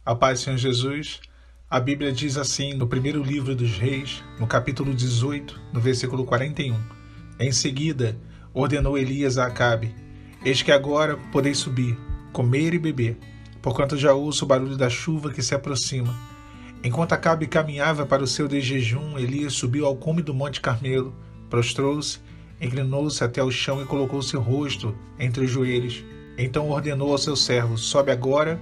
A paz do Senhor Jesus. A Bíblia diz assim no primeiro livro dos Reis, no capítulo 18, no versículo 41. Em seguida, ordenou Elias a Acabe: Eis que agora podeis subir, comer e beber, porquanto já ouço o barulho da chuva que se aproxima. Enquanto Acabe caminhava para o seu jejum, Elias subiu ao cume do Monte Carmelo, prostrou-se, inclinou-se até o chão e colocou seu rosto entre os joelhos. Então ordenou ao seu servo: Sobe agora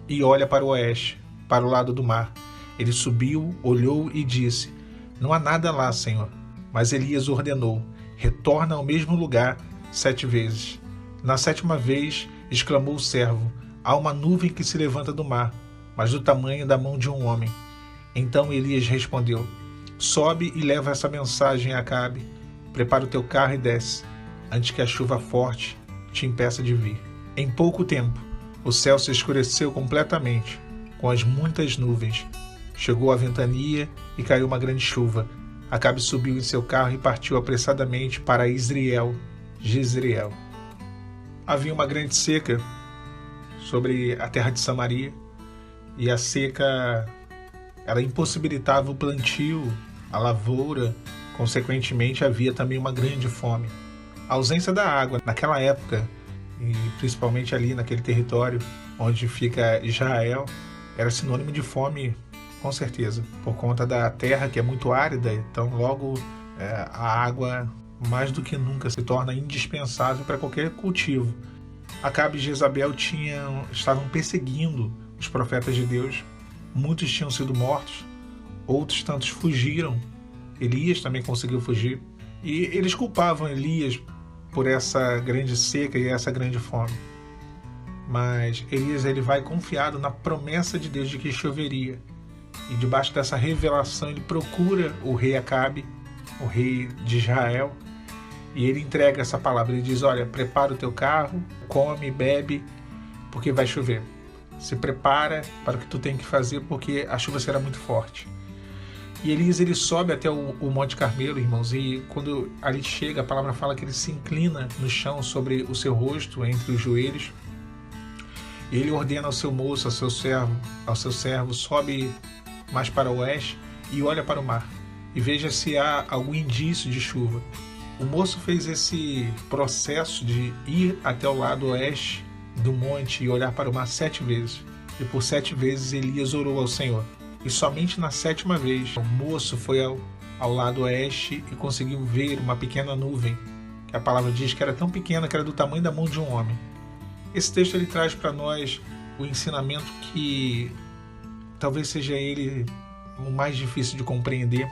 e olha para o oeste, para o lado do mar. Ele subiu, olhou e disse: Não há nada lá, Senhor. Mas Elias ordenou: Retorna ao mesmo lugar 7 vezes. Na 7ª vez, exclamou o servo: Há uma nuvem que se levanta do mar, mas do tamanho da mão de um homem. Então Elias respondeu: Sobe e leva essa mensagem a Acabe. Prepara o teu carro e desce, antes que a chuva forte te impeça de vir. Em pouco tempo, o céu se escureceu completamente, com as muitas nuvens. Chegou a ventania e caiu uma grande chuva. Acabe subiu em seu carro e partiu apressadamente para Jezreel. Havia uma grande seca sobre a terra de Samaria, e a seca ela impossibilitava o plantio, a lavoura. Consequentemente, havia também uma grande fome. A ausência da água naquela época, e principalmente ali naquele território onde fica Israel, era sinônimo de fome, com certeza, por conta da terra que é muito árida. Então logo a água mais do que nunca se torna indispensável para qualquer cultivo. Acabe e Jezabel estavam perseguindo os profetas de Deus. Muitos tinham sido mortos, outros tantos fugiram. Elias também conseguiu fugir, e eles culpavam Elias por essa grande seca e essa grande fome. Mas Elias ele vai confiado na promessa de Deus de que choveria. E debaixo dessa revelação ele procura o rei Acabe, o rei de Israel, e ele entrega essa palavra. Ele diz: Olha, prepara o teu carro, come, bebe, porque vai chover. Se prepara para o que tu tem que fazer, porque a chuva será muito forte. E Elias ele sobe até o Monte Carmelo, irmãos, e quando ali chega, a palavra fala que ele se inclina no chão sobre o seu rosto, entre os joelhos. E ele ordena ao seu moço, ao seu servo, sobe mais para o oeste e olha para o mar, e veja se há algum indício de chuva. O moço fez esse processo de ir até o lado oeste do monte e olhar para o mar 7 vezes. E por 7 vezes Elias orou ao Senhor. E somente na 7ª vez o moço foi ao lado oeste e conseguiu ver uma pequena nuvem, que a palavra diz que era tão pequena que era do tamanho da mão de um homem. Esse texto ele traz para nós o ensinamento que talvez seja ele o mais difícil de compreender,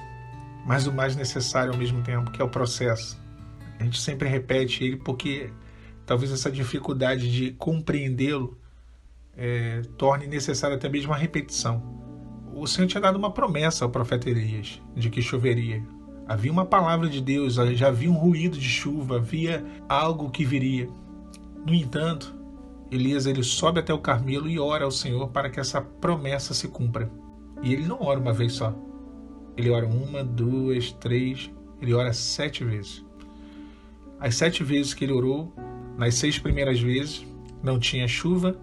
mas o mais necessário ao mesmo tempo, que é o processo. A gente sempre repete ele porque talvez essa dificuldade de compreendê-lo torne necessária até mesmo a repetição. O Senhor tinha dado uma promessa ao profeta Elias de que choveria. Havia uma palavra de Deus, já havia um ruído de chuva, havia algo que viria. No entanto, Elias ele sobe até o Carmelo e ora ao Senhor para que essa promessa se cumpra. E ele não ora uma vez só. Ele ora 1, 2, 3, ele ora 7 vezes. As 7 vezes que ele orou, nas 6 primeiras vezes, não tinha chuva,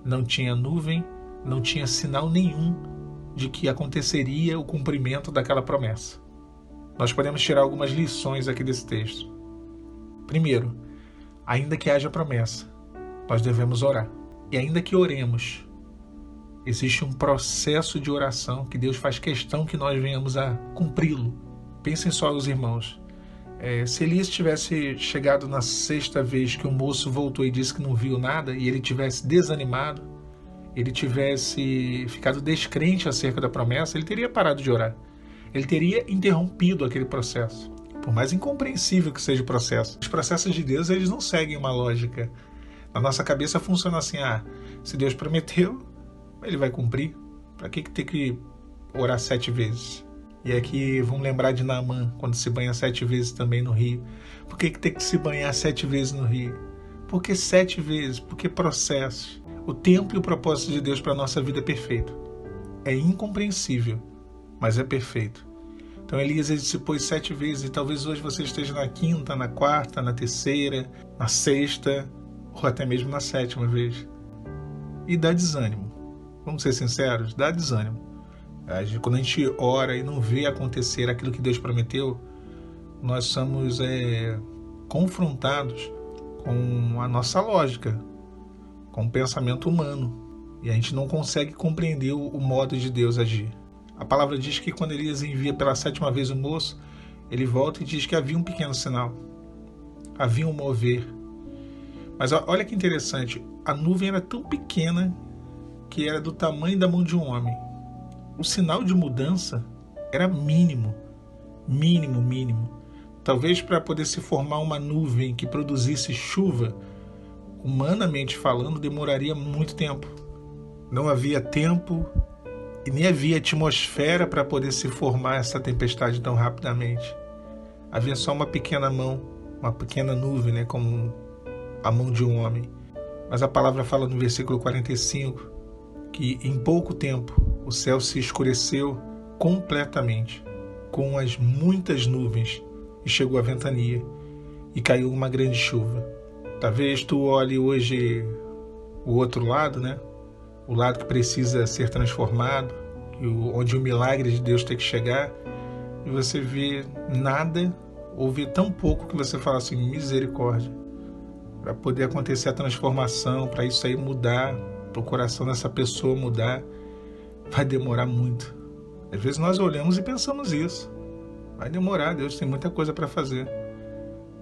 não tinha nuvem, não tinha sinal nenhum de que aconteceria o cumprimento daquela promessa. Nós podemos tirar algumas lições aqui desse texto. Primeiro, ainda que haja promessa, nós devemos orar. E ainda que oremos, existe um processo de oração que Deus faz questão que nós venhamos a cumpri-lo. Pensem só, os irmãos. Se Elias tivesse chegado na 6ª vez que o moço voltou e disse que não viu nada, e ele tivesse desanimado, ele tivesse ficado descrente acerca da promessa, ele teria parado de orar. Ele teria interrompido aquele processo. Por mais incompreensível que seja o processo. Os processos de Deus, eles não seguem uma lógica. Na nossa cabeça funciona assim: se Deus prometeu, ele vai cumprir. Para que ter que orar 7 vezes? E aqui vamos lembrar de Naamã, quando se banha 7 vezes também no rio. Por que tem que se banhar 7 vezes no rio? Por que 7 vezes? Porque processos. O tempo e o propósito de Deus para a nossa vida é perfeito. É incompreensível, mas é perfeito. Então Elias ele se pôs 7 vezes, e talvez hoje você esteja na 5ª, na 4ª, na 3ª, na 6ª, ou até mesmo na 7ª vez. E dá desânimo. Vamos ser sinceros, dá desânimo. Quando a gente ora e não vê acontecer aquilo que Deus prometeu, nós somos confrontados com a nossa lógica, com o pensamento humano, e a gente não consegue compreender o modo de Deus agir. A palavra diz que quando Elias envia pela 7ª vez o moço, ele volta e diz que havia um pequeno sinal, havia um mover. Mas olha que interessante, a nuvem era tão pequena que era do tamanho da mão de um homem. O sinal de mudança era mínimo. Talvez para poder se formar uma nuvem que produzisse chuva, humanamente falando, demoraria muito tempo. Não havia tempo e nem havia atmosfera para poder se formar essa tempestade tão rapidamente. Havia só uma pequena mão, uma pequena nuvem, como a mão de um homem. Mas a palavra fala no versículo 45 que em pouco tempo o céu se escureceu completamente com as muitas nuvens e chegou a ventania e caiu uma grande chuva. Talvez tu olhe hoje o outro lado, o lado que precisa ser transformado, onde o milagre de Deus tem que chegar, e você vê nada ou vê tão pouco que você fala assim, misericórdia. Para poder acontecer a transformação, para isso aí mudar, para o coração dessa pessoa mudar, vai demorar muito. Às vezes nós olhamos e pensamos isso. Vai demorar, Deus tem muita coisa para fazer.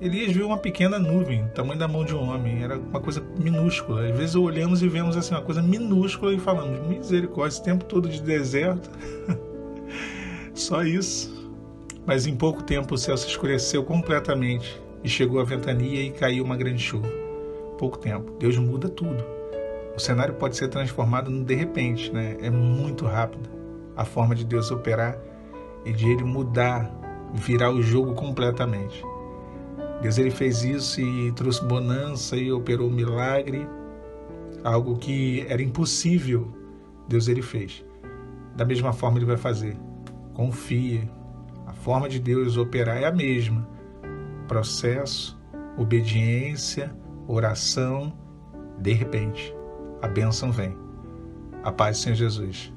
Elias viu uma pequena nuvem, tamanho da mão de um homem, era uma coisa minúscula. Às vezes olhamos e vemos assim uma coisa minúscula e falamos, misericórdia, esse tempo todo de deserto, só isso. Mas em pouco tempo o céu se escureceu completamente e chegou a ventania e caiu uma grande chuva. Pouco tempo, Deus muda tudo. O cenário pode ser transformado de repente, É muito rápido a forma de Deus operar e de Ele mudar, virar o jogo completamente. Deus ele fez isso e trouxe bonança e operou um milagre, algo que era impossível, Deus ele fez. Da mesma forma ele vai fazer. Confie, a forma de Deus operar é a mesma. Processo, obediência, oração, de repente, a bênção vem. A paz do Senhor Jesus.